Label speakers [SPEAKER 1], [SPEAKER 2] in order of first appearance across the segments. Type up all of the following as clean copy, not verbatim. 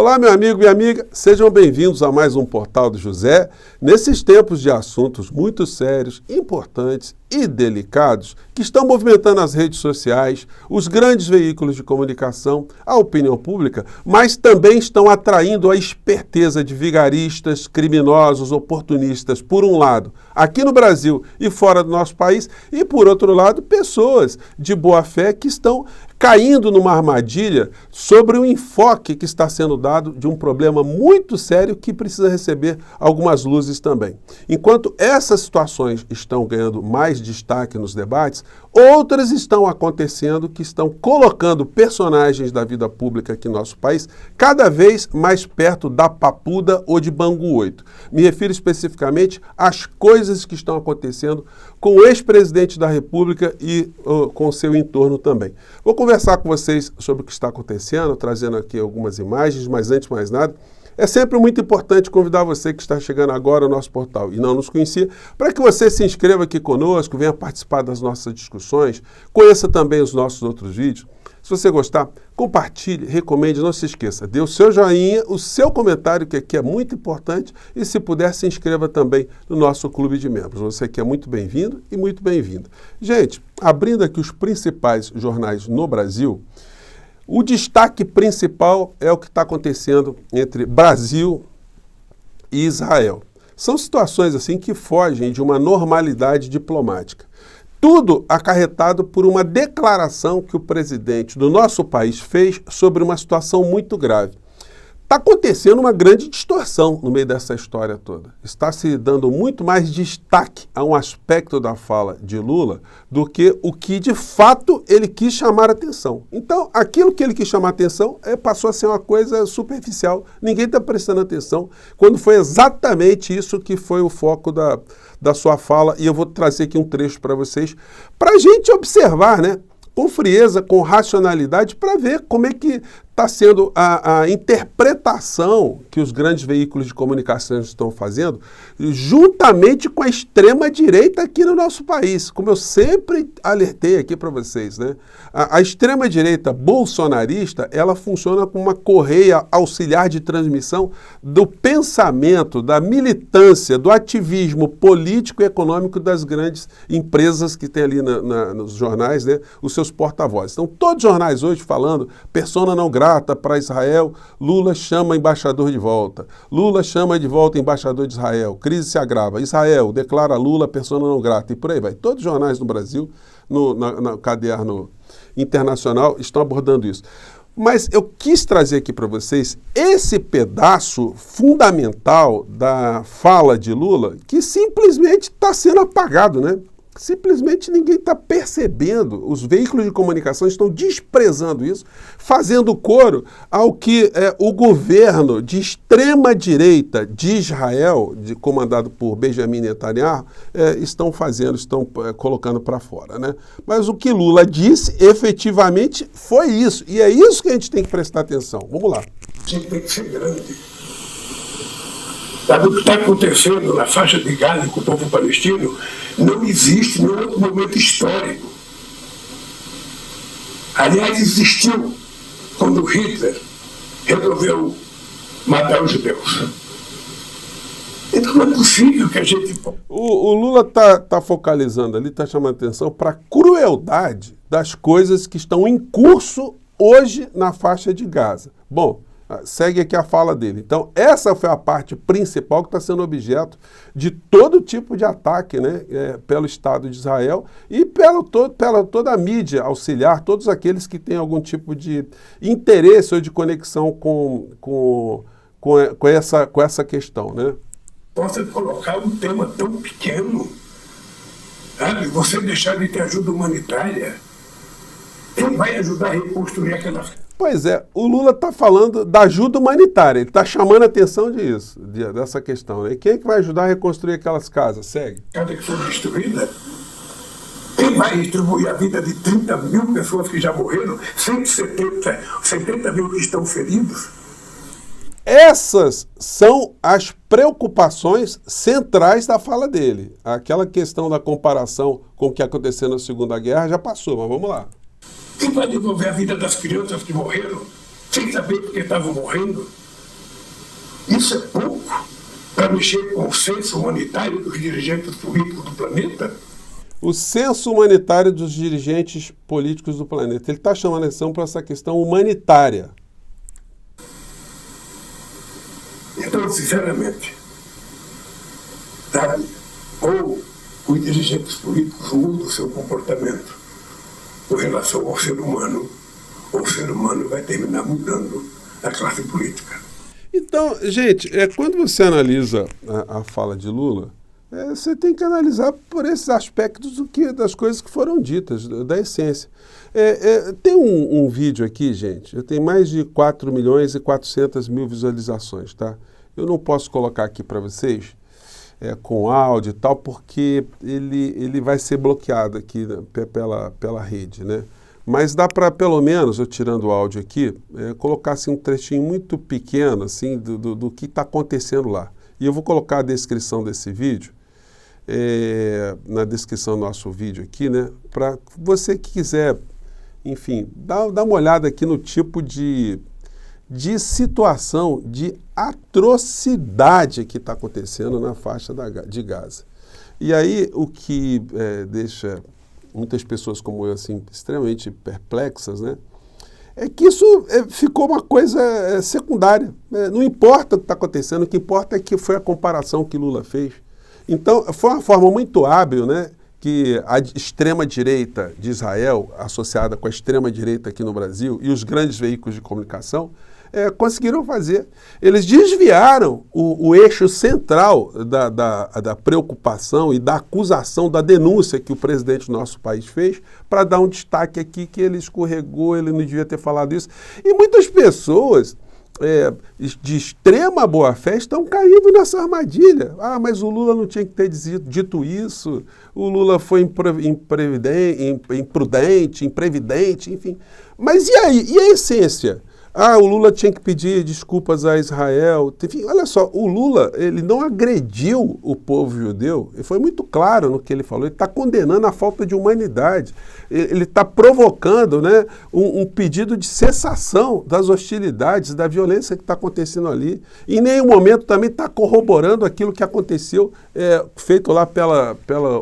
[SPEAKER 1] Olá, meu amigo e minha amiga, sejam bem-vindos a mais um Portal do José. Nesses tempos de assuntos muito sérios, importantes e delicados que estão movimentando as redes sociais, os grandes veículos de comunicação, a opinião pública, mas também estão atraindo a esperteza de vigaristas, criminosos, oportunistas, por um lado, aqui no Brasil e fora do nosso país, e por outro lado, pessoas de boa fé que estão caindo numa armadilha sobre o enfoque que está sendo dado de um problema muito sério que precisa receber algumas luzes também. Enquanto essas situações estão ganhando mais destaque nos debates, outras estão acontecendo que estão colocando personagens da vida pública aqui no nosso país cada vez mais perto da papuda ou de Bangu 8. Me refiro especificamente às coisas que estão acontecendo com o ex-presidente da República e com seu entorno também. Vou conversar com vocês sobre o que está acontecendo, trazendo aqui algumas imagens, mas antes de mais nada, é sempre muito importante convidar você que está chegando agora ao nosso portal e não nos conhecia, para que você se inscreva aqui conosco, venha participar das nossas discussões, conheça também os nossos outros vídeos. Se você gostar, compartilhe, recomende, não se esqueça, dê o seu joinha, o seu comentário, que aqui é muito importante, e se puder, se inscreva também no nosso clube de membros. Você aqui é muito bem-vindo e muito bem-vinda. Gente, abrindo aqui os principais jornais no Brasil, o destaque principal é o que está acontecendo entre Brasil e Israel. São situações assim que fogem de uma normalidade diplomática. Tudo acarretado por uma declaração que o presidente do nosso país fez sobre uma situação muito grave. Está acontecendo uma grande distorção no meio dessa história toda. Está se dando muito mais destaque a um aspecto da fala de Lula do que o que, de fato, ele quis chamar a atenção. Então, aquilo que ele quis chamar a atenção passou a ser uma coisa superficial. Ninguém está prestando atenção, quando foi exatamente isso que foi o foco da sua fala. E eu vou trazer aqui um trecho para vocês, para a gente observar, né? Com frieza, com racionalidade, para ver como é que está sendo a interpretação que os grandes veículos de comunicação estão fazendo, juntamente com a extrema-direita aqui no nosso país. Como eu sempre alertei aqui para vocês, né? A extrema-direita bolsonarista, ela funciona como uma correia auxiliar de transmissão do pensamento, da militância, do ativismo político e econômico das grandes empresas que tem ali nos jornais, né? Os seus porta-vozes. Então, todos os jornais hoje falando persona não grata para Israel, Lula chama embaixador de volta. Lula chama de volta embaixador de Israel. Crise se agrava. Israel declara Lula persona não grata. E por aí vai. Todos os jornais no Brasil, no caderno internacional, estão abordando isso. Mas eu quis trazer aqui para vocês esse pedaço fundamental da fala de Lula que simplesmente está sendo apagado, né? Simplesmente ninguém está percebendo, os veículos de comunicação estão desprezando isso, fazendo coro ao que o governo de extrema-direita de Israel, comandado por Benjamin Netanyahu, estão fazendo, estão colocando para fora, né? Mas o que Lula disse, efetivamente, foi isso. E é isso que a gente tem que prestar atenção. Vamos lá.
[SPEAKER 2] A gente tem que ser grande. Sabe o que está acontecendo na faixa de Gaza com o povo palestino? Não existe nenhum outro momento histórico. Aliás, existiu quando Hitler resolveu matar os judeus. Então não é possível que a gente...
[SPEAKER 1] O Lula está focalizando ali, está chamando atenção para a crueldade das coisas que estão em curso hoje na faixa de Gaza. Bom, segue aqui a fala dele. Então, essa foi a parte principal que está sendo objeto de todo tipo de ataque, né, pelo Estado de Israel e pela toda a mídia auxiliar, todos aqueles que têm algum tipo de interesse ou de conexão com essa questão, né?
[SPEAKER 2] Possa colocar um tema tão pequeno, sabe? Você deixar de ter ajuda humanitária, quem vai ajudar a reconstruir aquela...
[SPEAKER 1] Pois é, o Lula está falando da ajuda humanitária, ele está chamando a atenção dessa questão, né? E quem é que vai ajudar a reconstruir aquelas casas? Segue.
[SPEAKER 2] Cada que foi destruída, quem vai distribuir a vida de 30 mil pessoas que já morreram, 70 mil que estão feridos?
[SPEAKER 1] Essas são as preocupações centrais da fala dele. Aquela questão da comparação com o que aconteceu na Segunda Guerra já passou, mas vamos lá.
[SPEAKER 2] Quem vai devolver a vida das crianças que morreram, sem saber por que estavam morrendo? Isso é pouco para mexer com o senso humanitário dos dirigentes políticos do planeta?
[SPEAKER 1] O senso humanitário dos dirigentes políticos do planeta. Ele está chamando a atenção para essa questão humanitária.
[SPEAKER 2] Então, sinceramente, sabe, ou os dirigentes políticos mudam o seu comportamento com relação ao ser humano, ou o ser humano vai terminar mudando a classe política.
[SPEAKER 1] Então, gente, quando você analisa a fala de Lula, você tem que analisar por esses aspectos das coisas que foram ditas, da essência. Tem um vídeo aqui, gente, tem mais de 4.400.000 visualizações, tá? Eu não posso colocar aqui para vocês com áudio e tal, porque ele vai ser bloqueado aqui, né, pela rede, né? Mas dá para, pelo menos, eu tirando o áudio aqui, colocar assim, um trechinho muito pequeno assim, do que está acontecendo lá. E eu vou colocar a descrição desse vídeo, na descrição do nosso vídeo aqui, né? Para você que quiser, enfim, dá uma olhada aqui no tipo de situação, de atrocidade que está acontecendo na faixa de Gaza. E aí o que deixa muitas pessoas como eu assim, extremamente perplexas, né? É que isso ficou uma coisa secundária. Não importa o que está acontecendo, o que importa é que foi a comparação que Lula fez. Então, foi uma forma muito hábil, né, que a extrema-direita de Israel, associada com a extrema-direita aqui no Brasil, e os grandes veículos de comunicação, conseguiram fazer. Eles desviaram o eixo central da preocupação e da acusação, da denúncia que o presidente do nosso país fez, para dar um destaque aqui que ele escorregou, ele não devia ter falado isso. E muitas pessoas de extrema boa-fé estão caindo nessa armadilha. Ah, mas o Lula não tinha que ter dito isso, o Lula foi imprudente, imprevidente, enfim. Mas e aí? E a essência? Ah, o Lula tinha que pedir desculpas a Israel. Enfim, olha só, o Lula, ele não agrediu o povo judeu, ele foi muito claro no que ele falou, ele está condenando a falta de humanidade, ele está provocando, né, um pedido de cessação das hostilidades, da violência que está acontecendo ali. Em nenhum momento também está corroborando aquilo que aconteceu, feito lá pela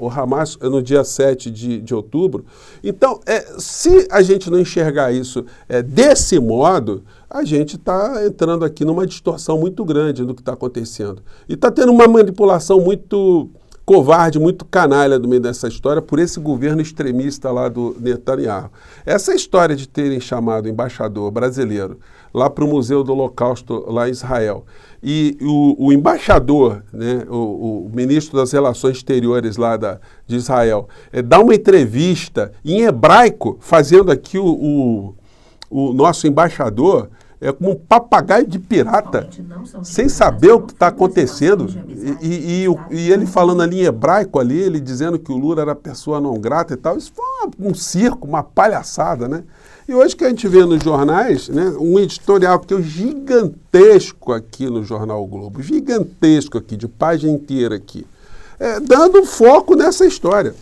[SPEAKER 1] o Hamas no dia 7 de outubro. Então, se a gente não enxergar isso desse modo, a gente está entrando aqui numa distorção muito grande do que está acontecendo. E está tendo uma manipulação muito covarde, muito canalha no meio dessa história por esse governo extremista lá do Netanyahu. Essa história de terem chamado o embaixador brasileiro lá para o Museu do Holocausto lá em Israel e o embaixador, né, o ministro das Relações Exteriores lá de Israel, dá uma entrevista em hebraico, fazendo aqui o nosso embaixador como um papagaio de pirata, sem saber o que está acontecendo. E ele falando ali em hebraico, ali, ele dizendo que o Lula era pessoa não grata e tal. Isso foi um circo, uma palhaçada, né? E hoje que a gente vê nos jornais, né, um editorial que é gigantesco aqui no Jornal o Globo, gigantesco aqui, de página inteira aqui, dando foco nessa história.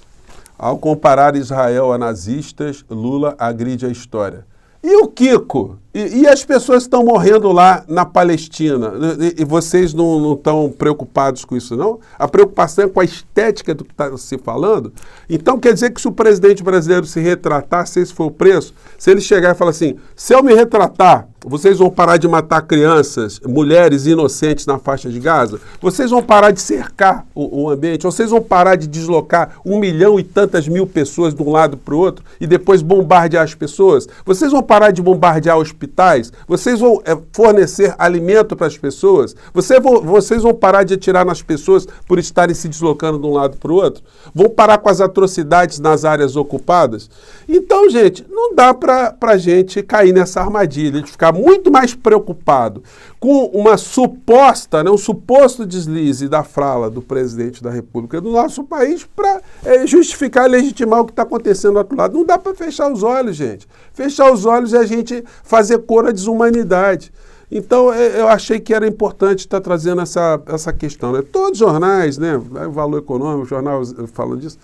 [SPEAKER 1] Ao comparar Israel a nazistas, Lula agride a história. E o Kiko? E as pessoas estão morrendo lá na Palestina? E vocês não estão preocupados com isso, não? A preocupação é com a estética do que está se falando? Então quer dizer que se o presidente brasileiro se retratar, se esse for o preço, se ele chegar e falar assim, se eu me retratar, vocês vão parar de matar crianças, mulheres inocentes na faixa de Gaza? Vocês vão parar de cercar o ambiente? Vocês vão parar de deslocar 1 milhão e tantas mil pessoas de um lado para o outro e depois bombardear as pessoas? Vocês vão parar de bombardear hospitais? Vocês vão fornecer alimento para as pessoas? Vocês vão parar de atirar nas pessoas por estarem se deslocando de um lado para o outro? Vão parar com as atrocidades nas áreas ocupadas? Então, gente, não dá para a gente cair nessa armadilha de ficar muito mais preocupado com uma suposta, né, um suposto deslize da fala do presidente da República do nosso país para justificar e legitimar o que está acontecendo do outro lado. Não dá para fechar os olhos, gente. Fechar os olhos é a gente fazer cor à desumanidade. Então, eu achei que era importante estar trazendo essa questão, né? Todos os jornais, né, o Valor Econômico, o jornal falando disso,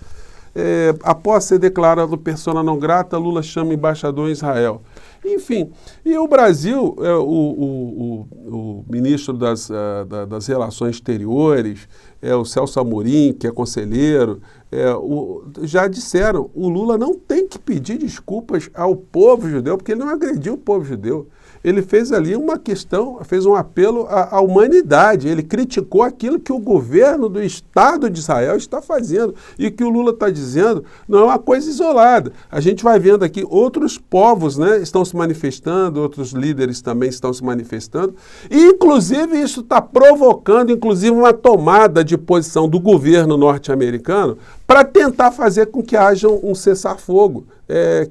[SPEAKER 1] após ser declarado persona não grata, Lula chama embaixador em Israel. Enfim, e o Brasil, o ministro das Relações Exteriores, o Celso Amorim, que é conselheiro, já disseram, o Lula não tem que pedir desculpas ao povo judeu, porque ele não agrediu o povo judeu. Ele fez ali uma questão, fez um apelo à humanidade. Ele criticou aquilo que o governo do Estado de Israel está fazendo. E que o Lula está dizendo não é uma coisa isolada. A gente vai vendo aqui outros povos, né, estão se manifestando, outros líderes também estão se manifestando. E, inclusive, isso está provocando, inclusive, uma tomada de posição do governo norte-americano para tentar fazer com que haja um cessar-fogo,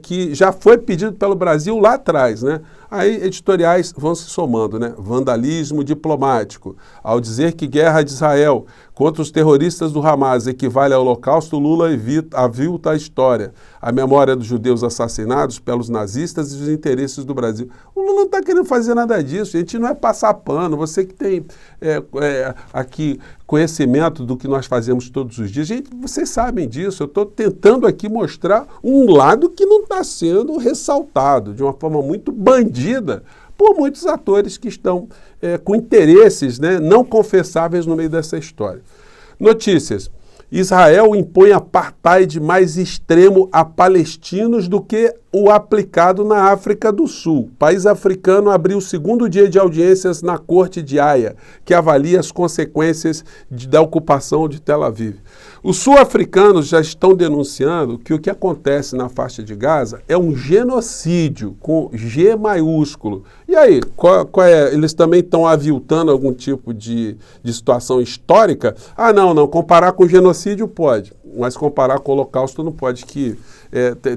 [SPEAKER 1] que já foi pedido pelo Brasil lá atrás, né? Aí editoriais vão se somando, né? Vandalismo diplomático. Ao dizer que guerra de Israel contra os terroristas do Hamas equivale ao Holocausto, Lula avilta a história, a memória dos judeus assassinados pelos nazistas e os interesses do Brasil. O Lula não está querendo fazer nada disso, a gente não é passar pano. Você que tem aqui conhecimento do que nós fazemos todos os dias, gente, vocês sabem disso, eu estou tentando aqui mostrar um lado que não está sendo ressaltado de uma forma muito bandida por muitos atores que estão com interesses, né, não confessáveis no meio dessa história. Notícias. Israel impõe apartheid mais extremo a palestinos do que o aplicado na África do Sul. O país africano abriu o segundo dia de audiências na Corte de Haia, que avalia as consequências da ocupação de Tel Aviv. Os sul-africanos já estão denunciando que o que acontece na faixa de Gaza é um genocídio, com G maiúsculo. E aí, eles também estão aviltando algum tipo de situação histórica? Ah, não, comparar com genocídio pode, mas comparar com o Holocausto não pode, que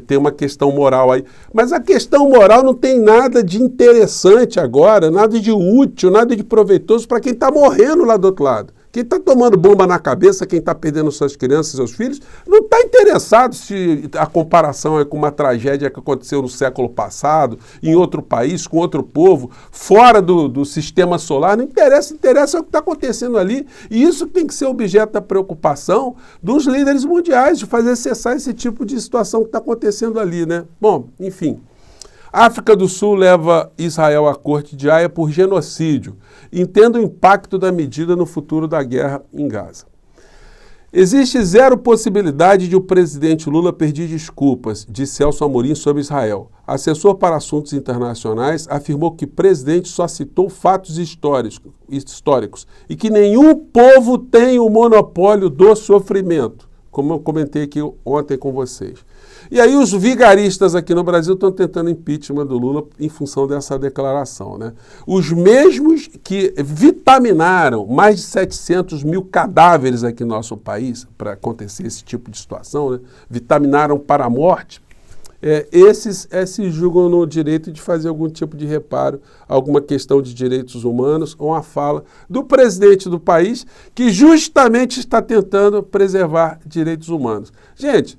[SPEAKER 1] tem uma questão moral aí. Mas a questão moral não tem nada de interessante agora, nada de útil, nada de proveitoso para quem está morrendo lá do outro lado. Quem está tomando bomba na cabeça, quem está perdendo suas crianças, seus filhos, não está interessado se a comparação é com uma tragédia que aconteceu no século passado, em outro país, com outro povo, fora do sistema solar. Não interessa, interessa é o que está acontecendo ali. E isso tem que ser objeto da preocupação dos líderes mundiais, de fazer cessar esse tipo de situação que está acontecendo ali, né? Bom, enfim. África do Sul leva Israel à Corte de Haia por genocídio. Entenda o impacto da medida no futuro da guerra em Gaza. Existe zero possibilidade de o presidente Lula pedir desculpas, disse Celso Amorim sobre Israel. Assessor para assuntos internacionais afirmou que o presidente só citou fatos históricos e que nenhum povo tem o monopólio do sofrimento, como eu comentei aqui ontem com vocês. E aí os vigaristas aqui no Brasil estão tentando impeachment do Lula em função dessa declaração, né? Os mesmos que vitaminaram mais de 700 mil cadáveres aqui no nosso país para acontecer esse tipo de situação, né? Vitaminaram para a morte, esses se julgam no direito de fazer algum tipo de reparo, alguma questão de direitos humanos ou uma fala do presidente do país que justamente está tentando preservar direitos humanos. Gente,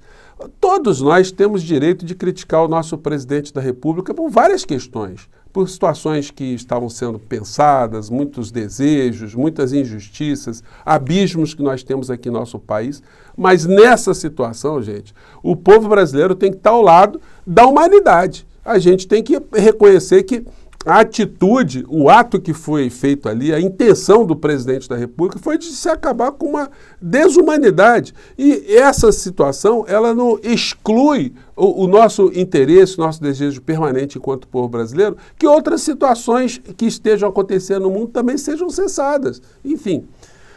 [SPEAKER 1] todos nós temos direito de criticar o nosso presidente da República por várias questões, por situações que estavam sendo pensadas, muitos desejos, muitas injustiças, abismos que nós temos aqui no nosso país. Mas nessa situação, gente, o povo brasileiro tem que estar ao lado da humanidade. A gente tem que reconhecer que a atitude, o ato que foi feito ali, a intenção do presidente da República foi de se acabar com uma desumanidade. E essa situação, ela não exclui o nosso interesse, o nosso desejo permanente enquanto povo brasileiro, que outras situações que estejam acontecendo no mundo também sejam cessadas. Enfim,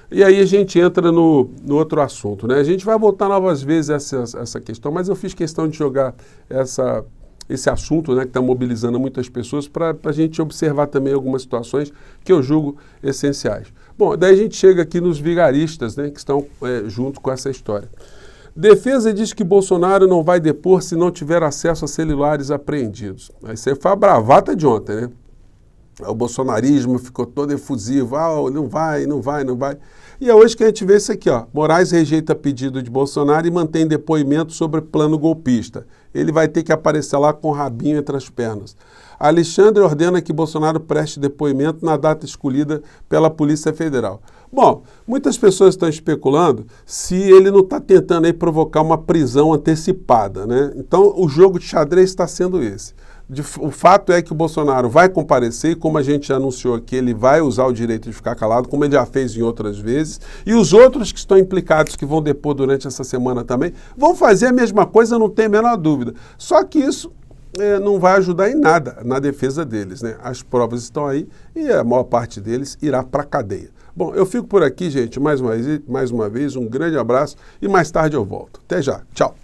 [SPEAKER 1] e aí a gente entra no outro assunto, né? A gente vai voltar novas vezes a essa questão, mas eu fiz questão de jogar esse assunto, né, que está mobilizando muitas pessoas, para a gente observar também algumas situações que eu julgo essenciais. Bom, daí a gente chega aqui nos vigaristas, né, que estão junto com essa história. Defesa diz que Bolsonaro não vai depor se não tiver acesso a celulares apreendidos. Aí você foi a bravata de ontem, né? O bolsonarismo ficou todo efusivo, não vai. E é hoje que a gente vê isso aqui, ó. Moraes rejeita pedido de Bolsonaro e mantém depoimento sobre plano golpista. Ele vai ter que aparecer lá com o rabinho entre as pernas. Alexandre ordena que Bolsonaro preste depoimento na data escolhida pela Polícia Federal. Bom, muitas pessoas estão especulando se ele não está tentando aí provocar uma prisão antecipada, né? Então, o jogo de xadrez está sendo esse. O fato é que o Bolsonaro vai comparecer e, como a gente já anunciou aqui, ele vai usar o direito de ficar calado, como ele já fez em outras vezes. E os outros que estão implicados, que vão depor durante essa semana também, vão fazer a mesma coisa, não tem a menor dúvida. Só que isso não vai ajudar em nada na defesa deles, né? As provas estão aí e a maior parte deles irá para a cadeia. Bom, eu fico por aqui, gente. Mais uma vez, um grande abraço e mais tarde eu volto. Até já. Tchau.